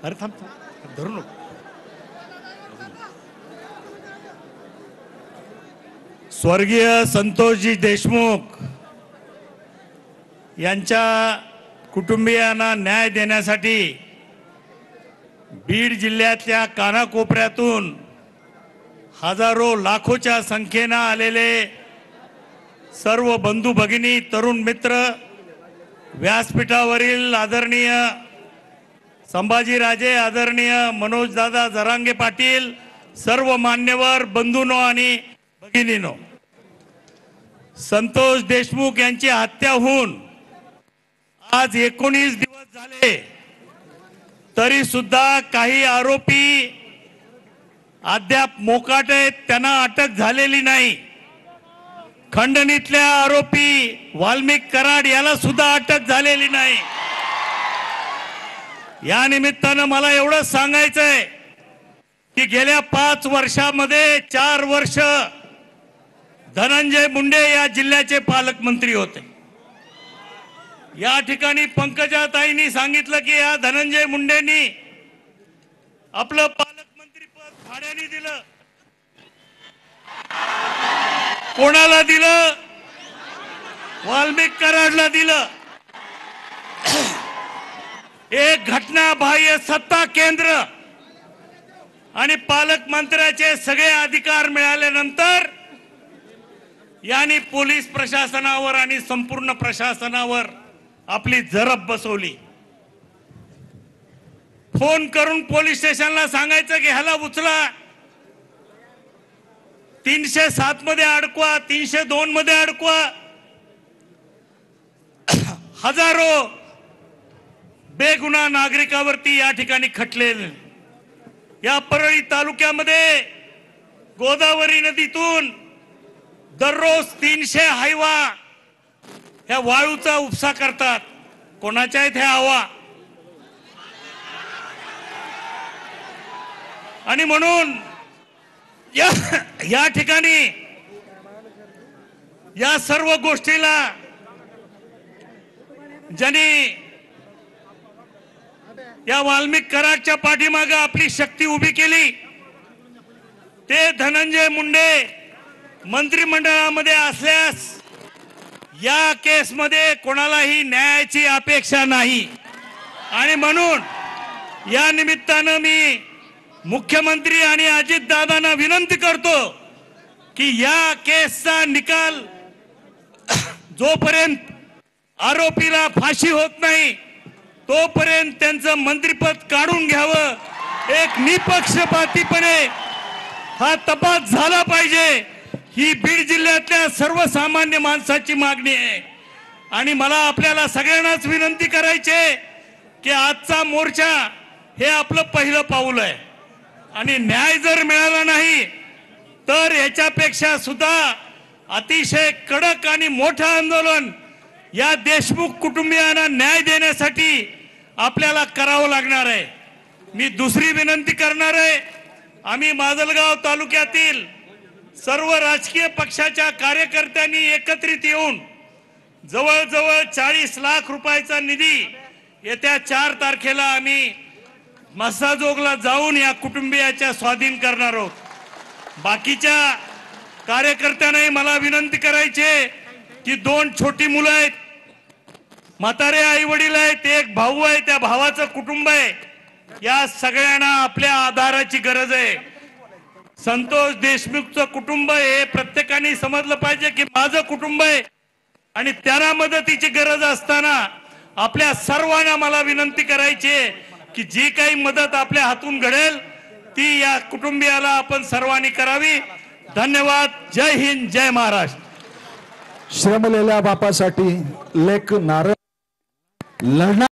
अरे थांब धरू नको. स्वर्गीय संतोषजी देशमुख यांच्या कुटुंबियांना न्याय देण्यासाठी बीड जिल्ह्यातल्या कानाकोपऱ्यातून हजारो लाखोच्या संख्येने आलेले सर्व बंधू भगिनी तरुण मित्र व्यासपीठावरील आदरणीय संभाजीराजे आदरणीय मनोजदादा जरांगे पाटील सर्व मान्यवर बंधूंनो आणि भगिनींनो, संतोष देशमुख यांची हत्या होऊन आज 19 दिवस झाले तरी सुद्धा काही आरोपी अद्याप मोकाट आहेत, त्यांना अटक झालेली नाही. खंडणीतल्या आरोपी वाल्मिक कराड याला सुद्धा अटक झालेली नाही. या निमित्तानं मला एवढंच सांगायचंय की गेल्या 5 वर्षामध्ये 4 वर्ष धनंजय मुंडे या जिल्ह्याचे पालकमंत्री होते. या ठिकाणी पंकजाताईंनी सांगितलं की या धनंजय मुंडेंनी आपलं पालकमंत्री पद भाड्याने दिलं. कोणाला दिलं? वाल्मिक कराडला दिलं. एक घटनाबाह्य सत्ता केंद्र आणि पालकमंत्र्याचे सगळे अधिकार मिळाल्यानंतर यांनी पोलीस प्रशासनावर आणि संपूर्ण प्रशासनावर आपली जरब बसवली. फोन करून पोलीस स्टेशनला सांगायचं की ह्याला उचला, 307 मध्ये अडकवा, 302 मध्ये अडकवा. हजारो बेगुन्हा नागरिकावरती या ठिकाणी खटलेले. या परळी तालुक्यामध्ये गोदावरी नदीतून दररोज 300 हायवा ह्या वाळूचा उपसा करतात. कोणाच्या आहेत ह्या हवा? आणि म्हणून या ठिकाणी या सर्व गोष्टीला ज्यांनी या वाल्मिक कराडच्या पाठीमागे आपली शक्ती उभी केली ते धनंजय मुंडे मंत्रिमंडळामध्ये असल्यास या केसमध्ये कोणालाही न्यायाची अपेक्षा नाही. आणि म्हणून या निमित्तानं मी मुख्यमंत्री आणि अजितदादांना विनंती करतो की या केसचा निकाल जोपर्यंत आरोपीला फाशी होत नाही तोपर्यंत त्यांचं मंत्रिपद काढून घ्यावं. एक निपक्षपातीपणे हा तपास झाला पाहिजे ही बीड जिल्ह्यातल्या सर्वसामान्य माणसाची मागणी आहे. आणि मला आपल्याला सगळ्यांनाच विनंती करायची आहे की आजचा मोर्चा हे आपलं पहिलं पाऊल आहे आणि न्याय जर मिळाला नाही तर याच्यापेक्षा सुद्धा अतिशय कडक आणि मोठं आंदोलन या देशमुख कुटुंबियांना न्याय देण्यासाठी आपल्याला करावं लागणार आहे. मी दुसरी विनंती करणार आहे, आम्ही माजलगाव तालुक्यातील सर्व राजकीय पक्षाच्या कार्यकर्त्यांनी एकत्रित येऊन जवळजवळ 40 लाख रुपयाचा निधी येत्या 4 तारखेला आम्ही मस्साजोगला जाऊन या कुटुंबियाच्या स्वाधीन करणार आहोत. बाकीच्या कार्यकर्त्यांनाही मला विनंती करायची आहे की 2 छोटी मुलं आहेत, म्हातारे आई वडील आहेत, एक भाऊ आहे, त्या भावाचं कुटुंब आहे. या सगळ्यांना आपल्या आधाराची गरज आहे. संतोष देशमुखचं कुटुंब हे प्रत्येकाने समजलं पाहिजे की माझं कुटुंब आहे आणि त्यांना मदतीची गरज असताना आपल्या सर्वांना मला विनंती करायची आहे की जी काही मदत आपल्या हातून घडेल ती या कुटुंबियाला आपण सर्वांनी करावी. धन्यवाद. जय हिंद, जय महाराष्ट्र. श्रमलेल्या बापासाठी लेख नारळ लढणार.